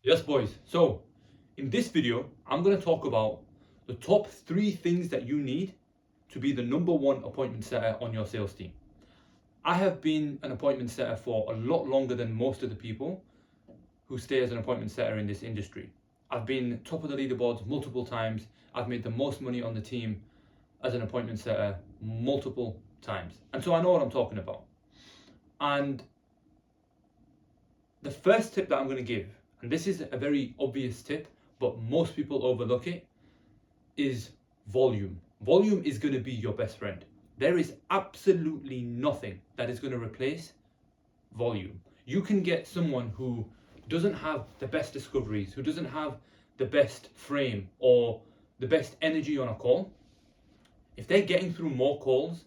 Yes, boys. So, in this video, I'm going to talk about the top 3 things that you need to be the #1 appointment setter on your sales team. I have been an appointment setter for a lot longer than most of the people who stay as an appointment setter in this industry. I've been top of the leaderboards multiple times. I've made the most money on the team as an appointment setter multiple times. And so I know what I'm talking about. And the first tip that I'm going to give, and this is a very obvious tip, but most people overlook it, is volume. Volume is going to be your best friend. There is absolutely nothing that is going to replace volume. You can get someone who doesn't have the best discoveries, who doesn't have the best frame or the best energy on a call. If they're getting through more calls,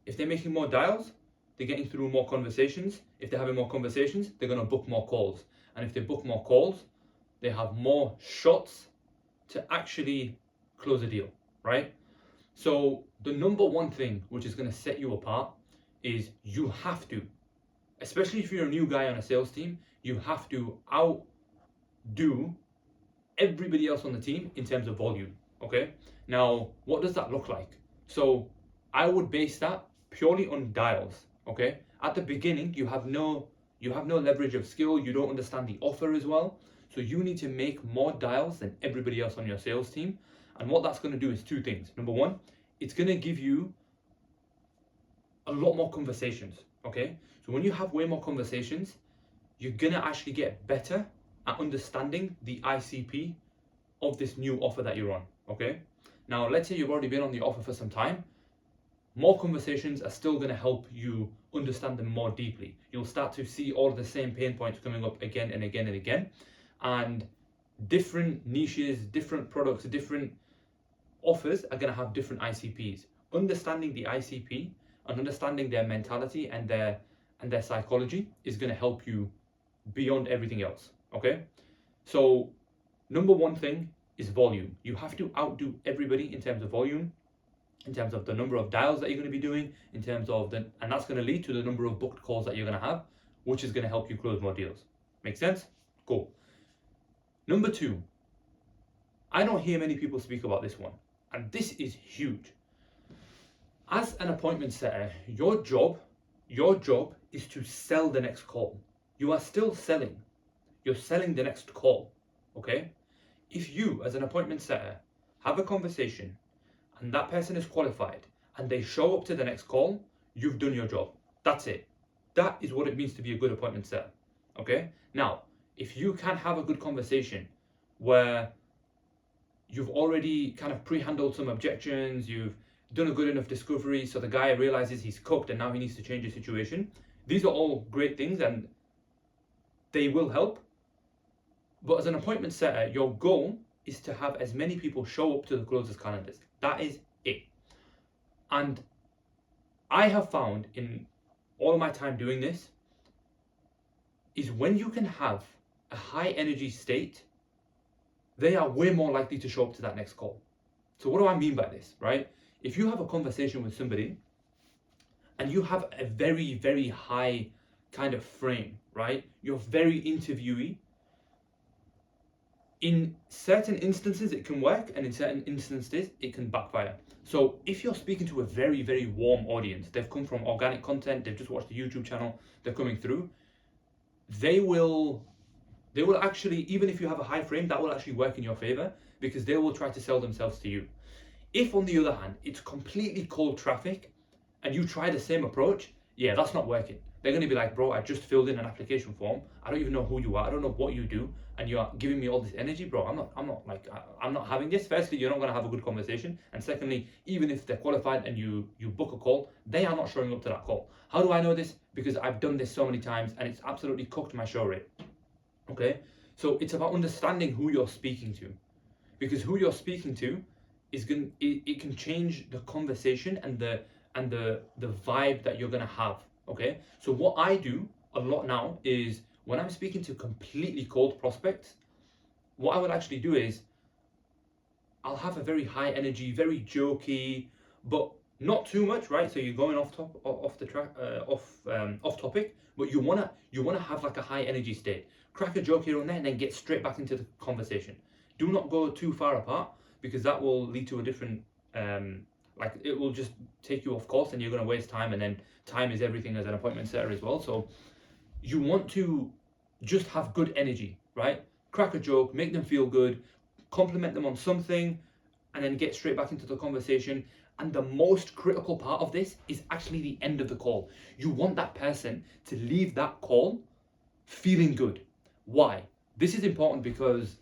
if they're making more dials, they're getting through more conversations. If they're having more conversations, they're going to book more calls. And if they book more calls, they have more shots to actually close a deal, right? So the #1 thing which is going to set you apart is you have to, especially if you're a new guy on a sales team, you have to outdo everybody else on the team in terms of volume, okay? Now, what does that look like? So I would base that purely on dials, okay? At the beginning, you have no leverage of skill, you don't understand the offer as well. So you need to make more dials than everybody else on your sales team. And what that's going to do is 2 things. #1, it's going to give you a lot more conversations, okay? So when you have way more conversations, you're going to actually get better at understanding the ICP of this new offer that you're on, okay? Now, let's say you've already been on the offer for some time. More conversations are still going to help you understand them more deeply. You'll start to see all of the same pain points coming up again and again and again. And different niches, different products, different offers are going to have different ICPs. Understanding the ICP and understanding their mentality and their psychology is going to help you beyond everything else, okay? So #1 thing is volume. You have to outdo everybody in terms of volume, in terms of the number of dials that you're going to be doing, in terms of and that's going to lead to the number of booked calls that you're going to have, which is going to help you close more deals. Make sense? Cool. #2, I don't hear many people speak about this one, and this is huge. As an appointment setter, your job is to sell the next call. You are still selling. You're selling the next call, okay? If you, as an appointment setter, have a conversation and that person is qualified and they show up to the next call, you've done your job. That's it. That is what it means to be a good appointment setter, okay? Now, if you can have a good conversation where you've already kind of pre-handled some objections, you've done a good enough discovery so the guy realizes he's cooked and now he needs to change the situation, these are all great things and they will help. But as an appointment setter, your goal is to have as many people show up to the closers' calendars. That is it. And I have found in all of my time doing this is when you can have a high energy state, they are way more likely to show up to that next call. So what do I mean by this, right? If you have a conversation with somebody and you have a very, very high kind of frame, right? You're very interviewee. In certain instances, it can work, and in certain instances, it can backfire. So if you're speaking to a very, very warm audience, they've come from organic content, they've just watched the YouTube channel, they're coming through, they will actually, even if you have a high frame, that will actually work in your favor because they will try to sell themselves to you. If, on the other hand, it's completely cold traffic and you try the same approach, yeah, that's not working. They're going to be like, bro, I just filled in an application form. I don't even know who you are. I don't know what you do. And you are giving me all this energy, bro. I'm not having this. Firstly, you're not going to have a good conversation. And secondly, even if they're qualified and you book a call, they are not showing up to that call. How do I know this? Because I've done this so many times and it's absolutely cooked my show rate. Okay? So it's about understanding who you're speaking to. Because who you're speaking to it can change the conversation and the vibe that you're gonna have. Okay, so what I do a lot now is when I'm speaking to completely cold prospects, what I would actually do is I'll have a very high energy, very jokey, but not too much, right? So you're going off the track, off topic, but you wanna have like a high energy state. Crack a joke here and there, and then get straight back into the conversation. Do not go too far apart, because that will lead to a different, like it will just take you off course, and you're gonna waste time. And then time is everything as an appointment setter as well. So you want to just have good energy, right? Crack a joke, make them feel good, compliment them on something, and then get straight back into the conversation. And the most critical part of this is actually the end of the call. You want that person to leave that call feeling good. Why? This is important because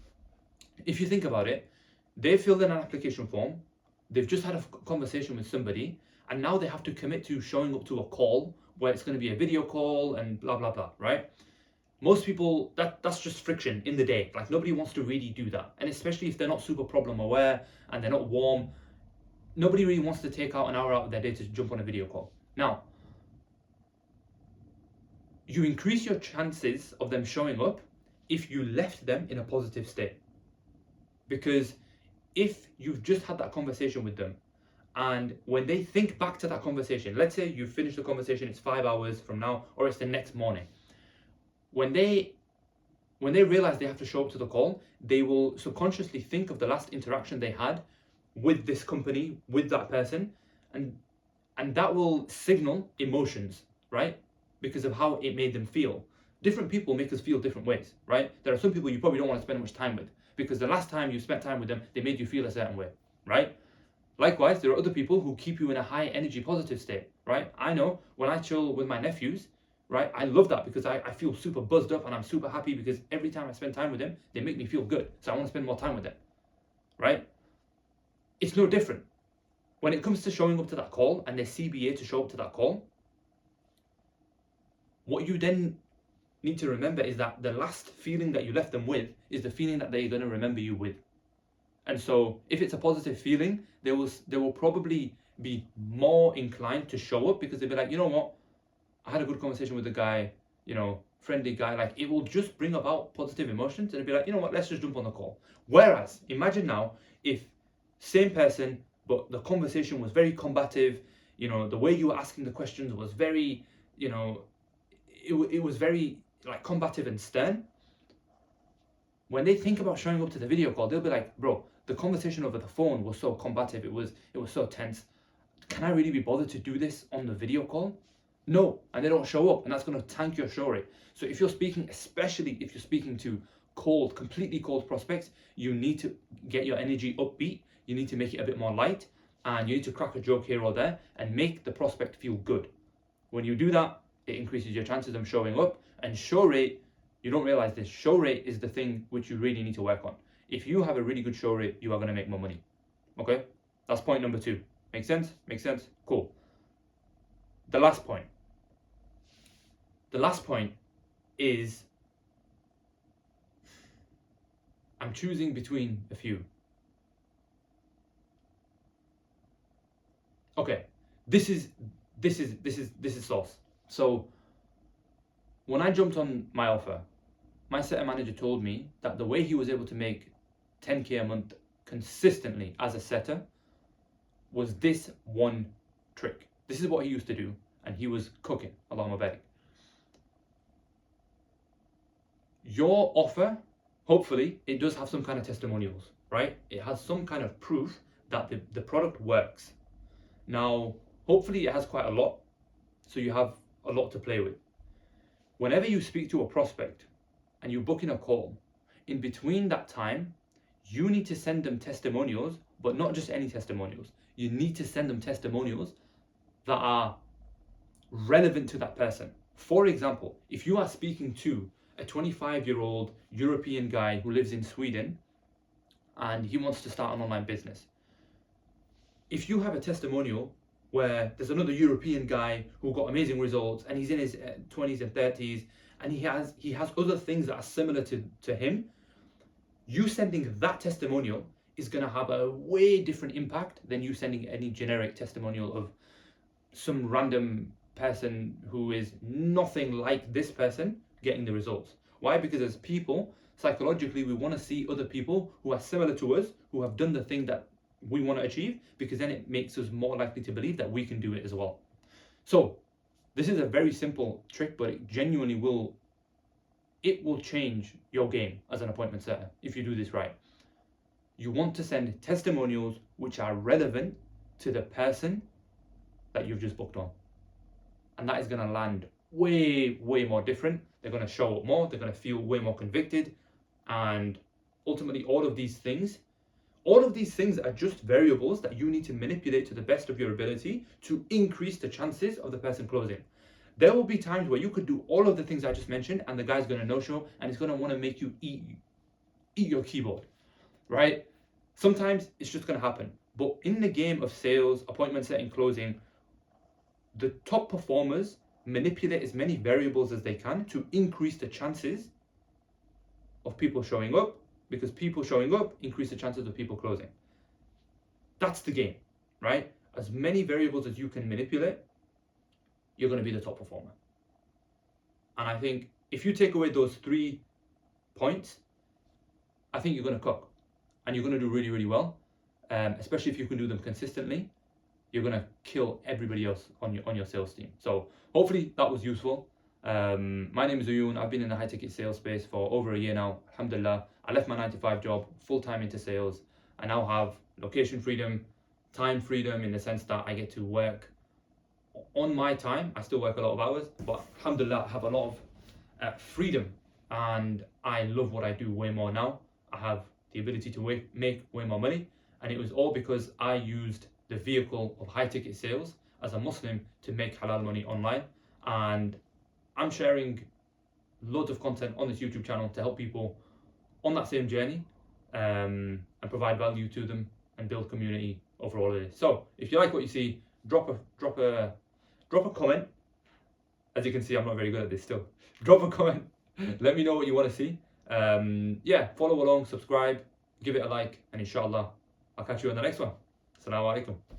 if you think about it, they've filled in an application form, they've just had a conversation with somebody, and now they have to commit to showing up to a call where it's going to be a video call and blah blah blah, right? Most people, that's just friction in the day. Like, nobody wants to really do that, and especially if they're not super problem aware and they're not warm, nobody really wants to take out an hour out of their day to jump on a video call. Now, you increase your chances of them showing up if you left them in a positive state. Because if you've just had that conversation with them, and when they think back to that conversation, let's say you finish the conversation, it's 5 hours from now, or it's the next morning. When they realize they have to show up to the call, they will subconsciously think of the last interaction they had with this company, with that person, and that will signal emotions, right? Because of how it made them feel. Different people make us feel different ways, right? There are some people you probably don't want to spend much time with, because the last time you spent time with them, they made you feel a certain way, right? Likewise, there are other people who keep you in a high energy, positive state, right? I know when I chill with my nephews, right, I love that, because I feel super buzzed up and I'm super happy, because every time I spend time with them, they make me feel good. So I want to spend more time with them, right? It's no different. When it comes to showing up to that call and their CBA to show up to that call, what you then need to remember is that the last feeling that you left them with is the feeling that they're going to remember you with. And so if it's a positive feeling, they will probably be more inclined to show up, because they'll be like, you know what, I had a good conversation with the guy, friendly guy. Like, it will just bring about positive emotions, and it'll be like, you know what, let's just jump on the call. Whereas, imagine now if same person, but the conversation was very combative, the way you were asking the questions was very, it was very like combative and stern. When they think about showing up to the video call, they'll be like, bro, the conversation over the phone was so combative, it was so tense. Can I really be bothered to do this on the video call? No, and they don't show up, and that's going to tank your show rate. So if you're speaking, especially if you're speaking to completely cold prospects, you need to get your energy upbeat. You need to make it a bit more light, and you need to crack a joke here or there and make the prospect feel good. When you do that, it increases your chances of showing up. And show rate, you don't realize this, show rate is the thing which you really need to work on. If you have a really good show rate, you are going to make more money. Okay? That's point number 2. Make sense? Make sense? Cool. The last point is, I'm choosing between a few. Okay, this is sauce. So when I jumped on my offer, my setter manager told me that the way he was able to make 10k a month consistently as a setter was this one trick. This is what he used to do, and he was cooking, Allahumma barik. Your offer, hopefully, it does have some kind of testimonials, right? It has some kind of proof that the product works. Now, hopefully it has quite a lot, so you have a lot to play with. Whenever you speak to a prospect and you book in a call, in between that time, you need to send them testimonials, but not just any testimonials. You need to send them testimonials that are relevant to that person. For example, if you are speaking to a 25-year-old European guy who lives in Sweden and he wants to start an online business, if you have a testimonial where there's another European guy who got amazing results and he's in his 20s and 30s and he has other things that are similar to him, you sending that testimonial is going to have a way different impact than you sending any generic testimonial of some random person who is nothing like this person getting the results. Why? Because as people, psychologically, we want to see other people who are similar to us, who have done the thing that we want to achieve, because then it makes us more likely to believe that we can do it as well. So this is a very simple trick, but it genuinely will change your game as an appointment setter if you do this right. You want to send testimonials which are relevant to the person that you've just booked on. And that is going to land way more different. They're going to show up more, they're going to feel way more convicted, and ultimately all of these things are just variables that you need to manipulate to the best of your ability to increase the chances of the person closing. There will be times where you could do all of the things I just mentioned and the guy's going to no-show, and he's going to want to make you eat your keyboard, right? Sometimes it's just going to happen. But in the game of sales, appointment setting, closing, the top performers manipulate as many variables as they can to increase the chances of people showing up, because people showing up increase the chances of people closing. That's the game, right? As many variables as you can manipulate, you're going to be the top performer. And I think if you take away those 3 points, I think you're going to cook, and you're going to do really well, especially if you can do them consistently. You're going to kill everybody else on your sales team. So hopefully that was useful. My name is Uyun. I've been in the high ticket sales space for over a year now. Alhamdulillah. I left my 9-to-5 job full-time into sales. I now have location freedom, time freedom, in the sense that I get to work on my time. I still work a lot of hours, but alhamdulillah, I have a lot of freedom, and I love what I do way more now. I have the ability to make way more money, and it was all because I used the vehicle of high ticket sales as a Muslim to make halal money online. And I'm sharing loads of content on this YouTube channel to help people on that same journey, and provide value to them and build community over all of this. So if you like what you see, drop a comment. As you can see, I'm not very good at this still. Drop a comment. Let me know what you want to see. Follow along, subscribe, give it a like, and inshallah, I'll catch you on the next one. Assalamu alaikum.